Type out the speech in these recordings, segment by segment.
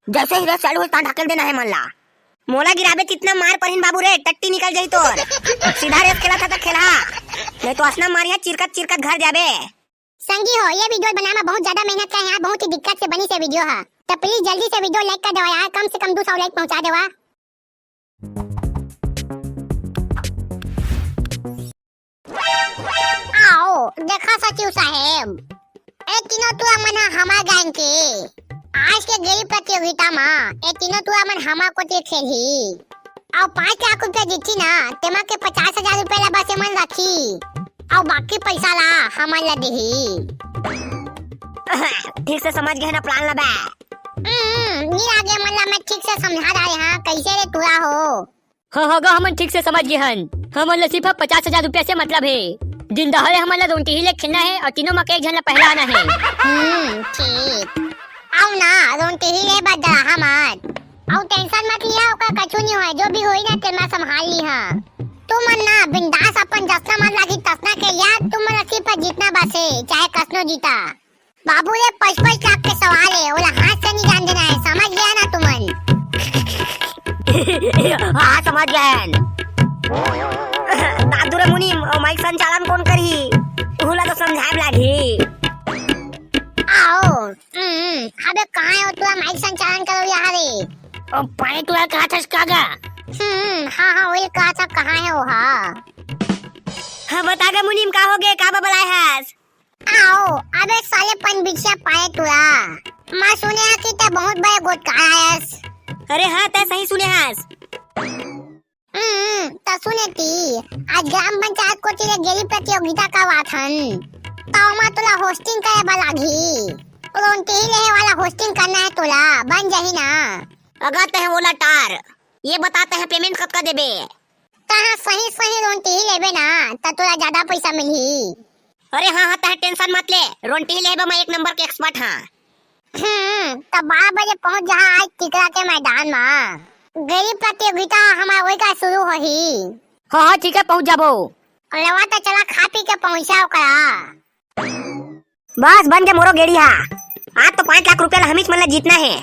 जैसे ही रेस चालू हो ता ढकेल देना है मन ला। मोला गिराबे कितना मार परहिन बाबू रे, टट्टी निकल जाई तोर। सीधा रेस खेला था तो खेला, नहीं तो असना मारिया चिरकत चिरकत घर जाबे। संगी हो, ये वीडियो बनाने में बहुत ज्यादा मेहनत का है, बहुत ही दिक्कत से बनी से वीडियो है, तो प्लीज जल्दी से वीडियो लाइक कर दो यार, कम से कम 200 लाइक पहुंचा देवा। आओ देखा सचिव साहेब, ए तीनों तू मन हमार गैंग के आज के गेरी प्रतियोगिता में ए तीनों तू मन हमार को ते खेली और 5 लाख रुपया जीती ना, तेमा के 50,000 रुपया ला बस मन रखी और बाकी पैसा ला हमार ला देही। ठीक से समझ गए ना प्लान ला बे? नी आगे मन ला मैं ठीक से समझा रहा है कैसे रे तुरा हो। हाँ गो हम ठीक से समझ गए हन, हमन सिर्फ 50,000 रुपया से मतलब है। दिन दहाड़े हमारा रोटी ही ले खेलना है और तीनों में एक जन ला पहला आना है। ठीक आओ ना, रोटी ही ले बजा हमार और टेंशन मत लिया, ओका कछु नहीं होए, जो भी होई ना ते मैं संभाल ली हां। तू मन ना बिंदास अपन जसना मन लागी तसना के यार, तुम मन रखी पर जीतना बसे चाहे कसनो जीता। बाबू रे 55 लाख के सवाल है, ओला हाथ से नहीं जान देना है, समझ गया ना तुमन? हाँ समझ गए। दादू रे मुनी माइक संचालन कौन करी, उला तो समझाए लागी। आओ अबे कहां हो तू, माइक संचालन करो यार रे। ओ पानी तू कहा था कागा? हाँ वही कहा था, कहां है वो? हाँ बता गे मुनीम का हो गए, का बबलाए हस? आओ अबे साले पन बिछा पाए तुरा, मैं सुने है कि ते बहुत बड़े गोटका आयस। अरे हाँ ते सही सुने हस। तो सुने ती आज ग्राम पंचायत को तेरे गेरी प्रतियोगिता का वाथन, ताऊ मा तुला होस्टिंग करे बलागी, रोंटी ही ले वाला होस्टिंग करना है तुला, बन जाही ना। अगत है बोला टार, ये बताते हैं पेमेंट कब का देबे? कहां सही रोंटी ही लेबे ना तो तुला ज्यादा पैसा मिलही। अरे हाँ तह टेंशन मत ले, रोंटी ही लेबे, मैं 1 नंबर के एक्सपर्ट हां। तब 12 बजे पहुंच जा आज टिकरा के मैदान में, गेरी प्रतियोगिता हमारा वही का शुरू होही। हाँ ठीक है पहुंच जाबो। लवा तो चला खा पी के पहुंचाओ करा। बस बन गया मोरो गेड़िया, आज तो 5 लाख रुपया हमीच मन जीतना है।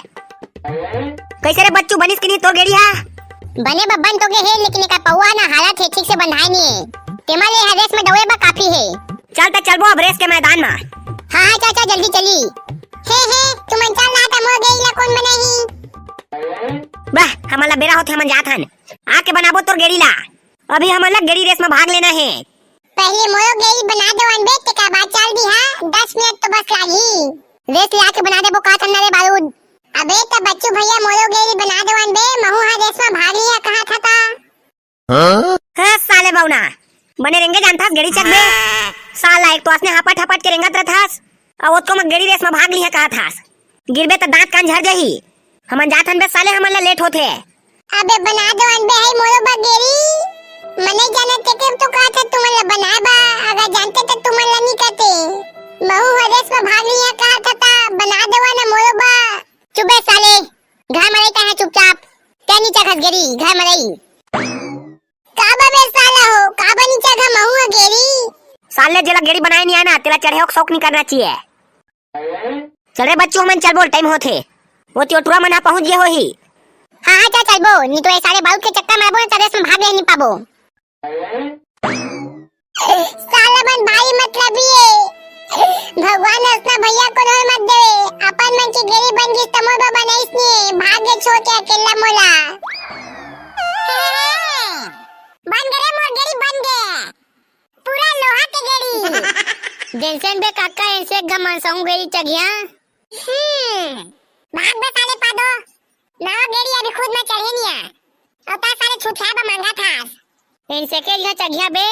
कैसे रे बच्चू बनिस कि नहीं तोर गेड़िया? बने बन तो गे है, लेकिन का पौवा ना हालत है ठीक से बंधाई नहीं, तेमा ले रेस में दौड़े बा काफी है। चल तो चलबो अब रेस के मैदान में। हाँ चाचा जल्दी चली। हे तुम चल ना त मोर गेड़ी ला कौन बनाही? वाह हमारा बेरा होते हमन जात हन, आके बनाबो तोर गेड़ी ला। अभी हमन ला गेड़ी रेस में भाग लेना है। पहले मोरो गेड़ी बना दो अनबे, के बाद चल दी। हां 10 मिनट तो बस लागी, रेस ला के बना दे वो का थन्ना रे बारूद। अबे तो बच्चू भैया मोरो गेड़ी बना दो अनबे, महू हा रेस में भाग लिया कहा था। हाँ साले बाउना बने रेंगे जानथास गेड़ी चक बे, साला एक तो असने हापट हापट के रेंगत रहथास और वो तो मैं गेड़ी रेस में भाग लिया कहा थास, गिरबे तो दांत कान झड़ जाही। हमन जाथन बे साले, हमन ला लेट होथे। अबे बना दो अनबे है मोरो बा गेड़ी, मने जानते के तो कहा था तुम ला बनाबा, अगर जानते तो तुम ला नहीं कहते। महू हा रेस में भाग लिया कहा था, बना दो ना मोरो बा। चुपे साले, घर में रहता है चुपचाप, क्या नीचे खस गेड़ी घर में रही। काबा बे साला हो, काबा नीचे घर महू है गेड़ी। साले जेला गेड़ी बनाए नहीं आना, तेला चढ़े हो शौक नहीं करना चाहिए। चल रे बच्चू हमन चल बोल, टाइम होथे, वो टुरा मना पहुंच गए होही। हाँ चल चलबो, नहीं तो ये सारे बाउल के चक्कर मारबो ना रेस में भाग ले नहीं पाबो। साला मन भाई मतलब ये भगवान अपना भैया को रोल मत दे, अपन मन की गेरी बन गई तमो बाबा नहीं इसने भाग्य छोड़ के अकेला मोला बन गए। मोर गेरी बन गए पूरा लोहा के गेरी। जैसन बे काका ऐसे गमन संग गेरी चगिया। भाग बे साले पादो, नवा गेरी अभी खुद में चढ़े नहीं है, और ता साले छुटया बा मांगा था इनसे के लिए चगिया बे।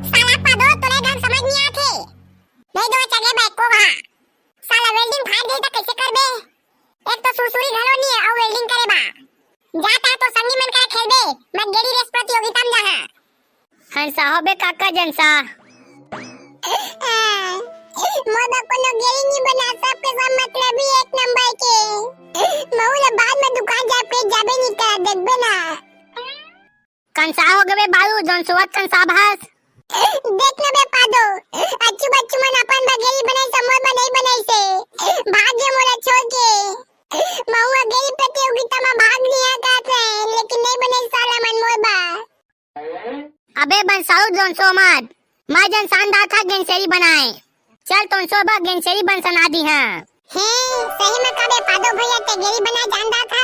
साला पादो तोरे ढंग समझ नहीं आथे, नहीं दो चगे बैठ को वहां। साला वेल्डिंग फाड़ गई तो कैसे करबे? एक तो सुरसुरी घलो नहीं है और वेल्डिंग करे बा, जाता तो संगी मन का खेलबे, मैं गेड़ी रेस प्रतियोगिता में जहां। हंसा हो बे काका जनसा, मोदा कोनो गेड़ी नहीं बना, सबके सब मतलब ही 1 नंबर के। मौला बाद में दुकान जा पे जाबे नहीं करा देखबे ना। कंसा हो गए बालू जन सुवत कंसा भास। देख ना बे पादो, अच्छू बच्चू मन अपन बगेरी बनाई समोर बनाई बनाई से भाग्य मोला छोड़ के। तो सो मत माजन शानदार था गेंसेरी बनाए चल तो सो बा गेंसेरी बन सना दी हां हे सही में कबे पादो भैया ते गेरी बना जानदा था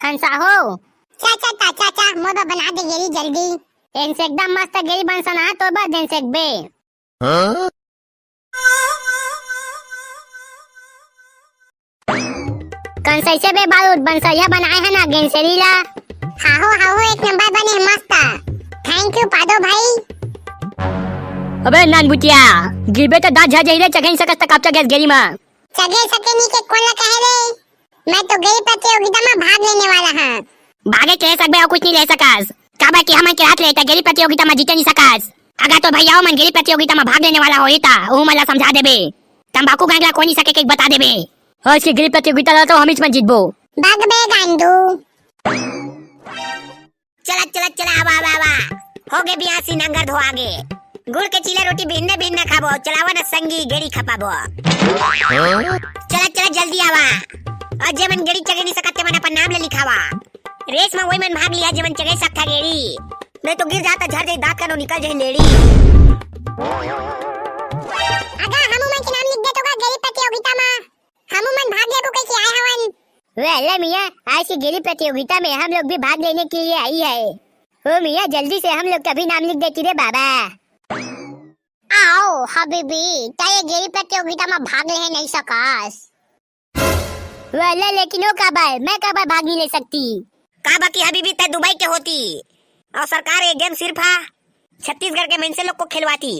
हंसा हो चाचा चाचा मोबा बना दे गेरी जल्दी इनसे एकदम मस्त गेरी बन सना तो बा दिन से बे कंसाई से बे बारूद बंसैया बनाए है ना गेंसेरी ला हाहो एक नंबर बने मस्त थैंक यू पादो भाई अबे नान बुटिया गिरबे तो दांत झाजे रे चगेन सकस तक आपचा गैस गेरी में चगे सके नी के कौन ला कहे रे मैं तो गेरी प्रतियोगिता में भाग लेने वाला हां भागे कह सकबे और कुछ नहीं ले सकस काबा कि हम के हाथ लेता गेरी प्रतियोगिता में जीत नहीं सकस अगर तो भैया मन गेरी प्रतियोगिता में भाग लेने वाला होई ता ऊ मला समझा देबे तंबाकू गांगला कोई नहीं सके के बता देबे और इसकी गेरी प्रतियोगिता ला तो हम ही में जीतबो भाग बे गांडू चला वाह हो गए बियासी नंगर धो आगे गुड़ के चीला रोटी भिन्न खाबो चलावा न संगी गेड़ी खपाबो चला जल्दी आवा और जेमन गेड़ी चगे नहीं सकते मन अपन नाम ले लिखावा रेस में वही मन भाग लिया जेमन चगे सकता गेड़ी नहीं तो गिर जाता झड़ जाए दांत का नो निकल जाए लेड़ी अगर हमू मन के नाम लिख दे तो का गेरी प्रतियोगिता में हमू मन भाग ले को कैसे आए हवन वेले मियां ऐसी गेरी प्रतियोगिता में हम लोग भी भाग लेने के लिए आई है ओ मियां जल्दी से हम लोग का भी नाम लिख देती रे बाबा आओ हबीबी ताये गेरी प्रतियोगिता में भाग ले नहीं सकास वेले लेकिन ओ काबाय मैं काबाय भाग नहीं ले सकती काबा की हबीबी तय दुबई के होती और सरकार ये गेम सिर्फ छत्तीसगढ़ के मेंसे लोग को खिलवाती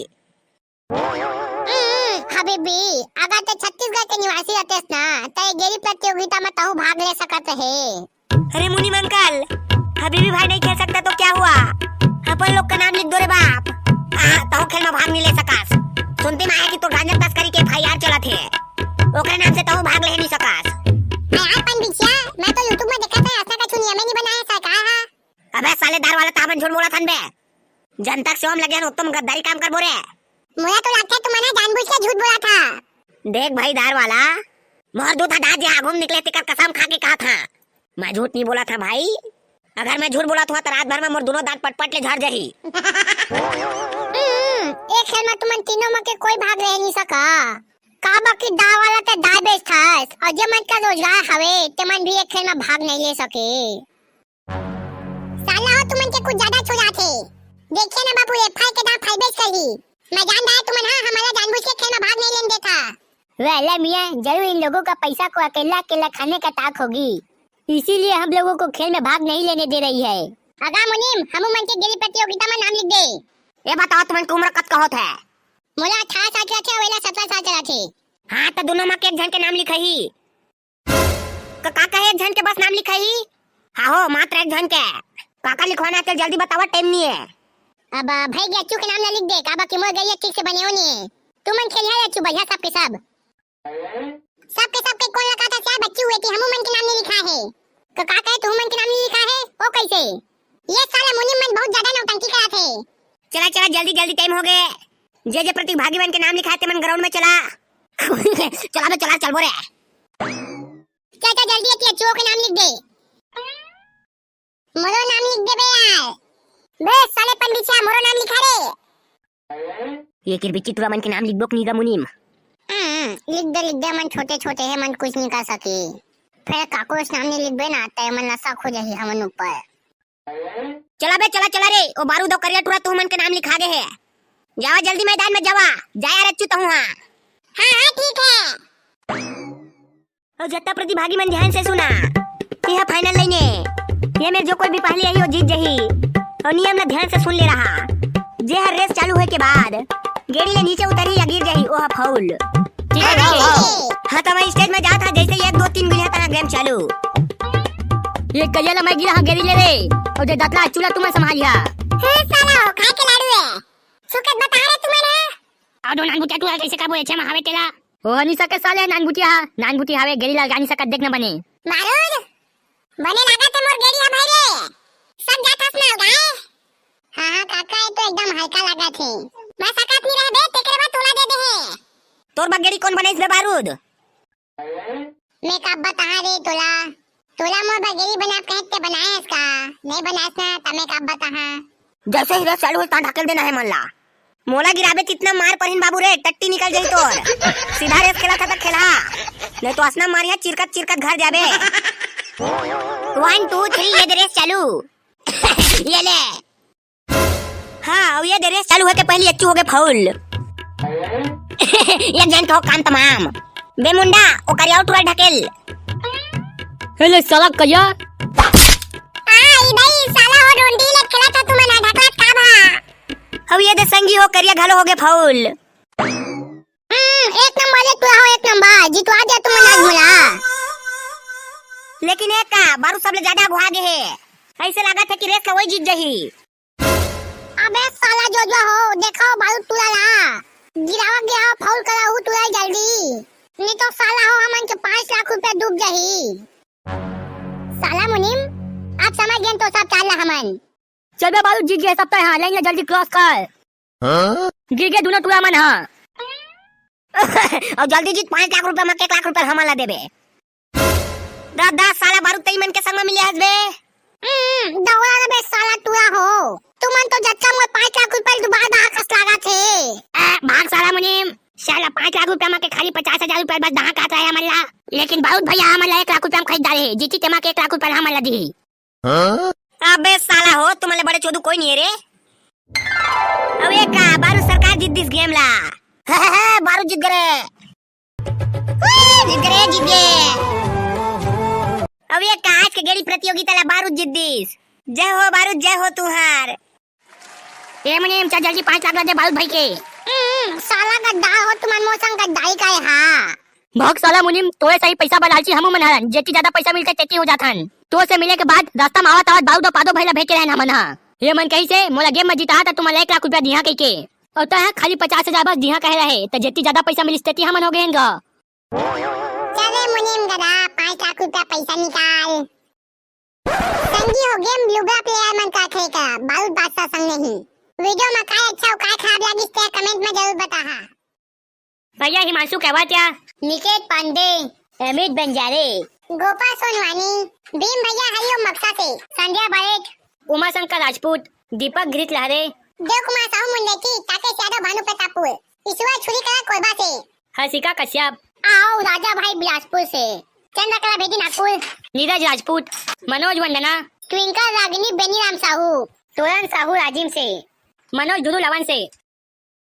हबीबी अगर तो छत्तीसगढ़ के निवासी रहते ना तो गेरी प्रतियोगिता में तहु भाग ले सकत है अरे मुनीम अंकल हबीबी भाई नहीं खेल सकता तो क्या हुआ अपन लोग का नाम लिख दो रे बाप तो खेल में भाग नहीं ले सकास सुनते में आया कि तो गांजा तस्करी के एफआईआर चला थे ओकरे नाम से तो भाग ले नहीं सकास यार पन बिछिया मैं तो YouTube में देखा था ऐसा का नियम नहीं बनाया सरकार है अबे सालेदार वाला तामन झूठ बोला थन बे जनता से हम लगे न तुम गद्दारी काम कर बोरे मुझे तो लगता है तुम्हारा जानबूझ के झूठ बोला था देख भाई दार वाला मोर दूध हटा जे आगुम निकले तेकर कसम खा के कहा था मैं झूठ नहीं बोला था भाई अगर मैं झूठ बोला था तो रात भर में मोर दोनों दांत पटपट ले झड़ जाही एक खेल में तुम तीनों में के कोई भाग ले नहीं सका काबा की दा वाला ते दा बेच था और जे मन का रोजगार हवे ते मन भी एक खेल में भाग नहीं ले सके साला हो तुमन के कुछ ज्यादा छोड़ा थे देखिए ना बाबू एफआई के दाम फाइबेस करी मैं जान रहा तुमन हां हमारा जानबूझ के खेल में भाग नहीं लेने देता वेले मियां जरूर इन लोगों का पैसा को अकेला अकेला खाने का ताक होगी इसीलिए हम लोगों को खेल में भाग नहीं लेने दे रही है अगा मुनीम हम मन के गेरी प्रतियोगिता में नाम लिख दे ये बताओ तुमन की उम्र कत का होत है मोला 18 साल के थे वेला 17 साल चला थे हां तो दोनों में के एक जन के नाम लिखही का कहे एक जन के बस नाम लिखही हां हो मात्र एक जन के काका लिखवाना है जल्दी बतावा टाइम नहीं है अब भाई गच्चू के नाम ना लिख दे काबा की मोर गई ठीक से बने होनी तुमन खेल है गच्चू भैया सब के कौन लगा था चार बच्चे हुए थे हमू मन के नाम नहीं लिखा है तो काका है तुम मन के नाम नहीं लिखा है ओ कैसे ये साला मुनीम मन बहुत ज्यादा नौटंकी करा थे चला जल्दी टाइम हो गए जे प्रतिभागी बन के नाम लिखा थे मन ग्राउंड में चला चल बोरे चाचा जल्दी गच्चू के नाम लिख दे मोरो नाम लिख दे बे यार बे साले पंडित मोरो नाम लिखा रे ये किरबिची तुरा मन के नाम लिख दो नीगा मुनीम लिख दे मन छोटे है मन कुछ नहीं कर सके फिर काकोस नाम नहीं लिख बे ना ते मन नशा खो जाही हमन ऊपर चला रे ओ बारूद और करिया टुरा तू मन के नाम लिखा गए है जावा जल्दी मैदान में जावा जाया रच्चू तो हां हां ठीक है और जत्ता प्रतिभागी मन ध्यान से सुना यह फाइनल लेने ये मेरे जो कोई भी पहले आई वो जीत जही और नियम ना ध्यान से सुन ले रहा जे हर रेस चालू होए के बाद गेड़ी ले नीचे उतरी या गिर जाही ओह फाउल ठीक है हां तो मैं स्टेज में जा था जैसे 1 2 3 गिरा था गेम चालू ये कलिया मैं गिरा गेरी ले रे और जे दतला चूल्हा तुम्हें संभालिया हे साला खाए के लाडू है सुकत बता रहे तुम्हारे आडो नानबुटिया तू कैसे का बोले छे में हावे तेला ओ हनी सके साले नानबुटिया हावे गेरी ला गानी सकत देखना बने मारूद बने लगा ते मोर गेड़ी है भाई रे सब जातस ना गाए हां काका ये तो एकदम हल्का लगा थे मैं सकत नहीं रह बे तेरे बाद तोला दे दे है तोर बगेड़ी कौन बने इसमें बारूद मैं कब बता रे तोला मोर बगेड़ी बना कहते बनाए इसका नहीं बनास ना तमे कब बता जैसे ही रेस चालू हो ता ढकेल देना है मन ला मोला गिराबे कितना मार परहिन बाबू रे, टट्टी निकल जाई तोर। सीधा रेस खेला था तो खेला, नहीं तो असना मारिया चिरकत चिरकत घर जाबे। 1 2 3 ये रेस चालू। ये ले। हाँ अब ये दे रेस चालू होके पहले अच्छी हो गए फाउल। एक जन तो काम तमाम। बे मुंडा ओकर आउट वाल ढकेल। हेले साला कया। ई भाई साला हो डोंडी ले खेला था तुम ना ढकला का भा। अब ये दे संगी हो करिया घालो हो गए फाउल। एक नंबर ले तू हो, एक नंबर जीतवा दे तुम आज मला। लेकिन एक का बारू सबले ज्यादा भागे है, ऐसे लगा था कि रेस वही जीत जाही। अबे साला जो हो देखो बालू तुला ला गिरावा गया फाउल करा हूं तुला जल्दी, नहीं तो साला हो हमन के 5 लाख रुपए डूब जाही। साला मुनीम आप समझ गए तो सब चाल हमन। चल बे बालू जीत गए सब तो हां, लाइन जल्दी क्रॉस कर। गिर गए दोनों टूरा मन हां। और जल्दी जीत 5 लाख रुपए में 1 लाख रुपए हमारा देबे। दादा साला बारू तई मन के संग में मिले हसबे। दौड़ा रे बे साला तुला हो, तुमन तो जच्चा में 5 लाख रुपए दुबारा दहा कस लागा थे। भाग साला मुनीम, साला 5 लाख रुपया में के खाली 50,000 रुपया बस दहा काट रहा है हमारा। लेकिन बहुत भैया हमारा 1 लाख रुपया में खरीद डाले, जीती तेमा के 1 लाख रुपया हमारा दी। अबे साला हो तुम्हारे बड़े चोदू कोई नहीं है रे। अब ये का बारू सरकार जीत दिस गेम ला। बारू जीत गए, जीत गए। अब ये का आज के गेड़ी प्रतियोगिता ला बारू जीत दिस। जय हो बारू, जय हो तुहार। ए मुनीम चल जल्दी 5 लाख दे बालू भाई के। साला गद्दा हो तुमन मोसंग गद्दाई का है हां। भाग साला मुनीम, तोरे सही पैसा बलालची हमू मन हरन, जेती ज्यादा पैसा मिलते तेती हो जाथन। तो से मिले के बाद रास्ता में आवत आवत बाऊ दो पादो भैला भेटे रहन हमन हां। ये मन कही से मोला गेम में जीता था तुम्हारा 1 लाख रुपया दिया कह के, और तो है खाली 50,000 बस दिया कह रहे, तो जेती ज्यादा पैसा मिलिस तेती हमन हो गए गा। चले मुनीम गदा 5 लाख रुपया पैसा निकाल। संगी हो गेम लुगा प्लेयर मन का थे का बाउल बादशाह संग नहीं। वीडियो में काय अच्छा और काय खराब लगी ते कमेंट में जरूर बताहा। भैया हिमांशु कहवात्या, निकेत पांडे, अमित बंजारे, गोपाल सोनवानी, भीम भैया हरिओम मक्सा से, संध्या बारेट, उमा शंकर राजपूत, दीपक घृत लहरे, देव कुमार साहू मुंडेची, ताते यादव भानु प्रतापपुर, ईश्वर छुरी कला कोरबा से, हर्षिका कश्यप, आओ राजा भाई बिलासपुर से, चंद्रकला बेटी नागपुर, नीरज राजपूत, मनोज वंदना, ट्विंकल रागिनी बेनीराम साहू, तोरण साहू राजिम से, मनोज दुलू लवन से,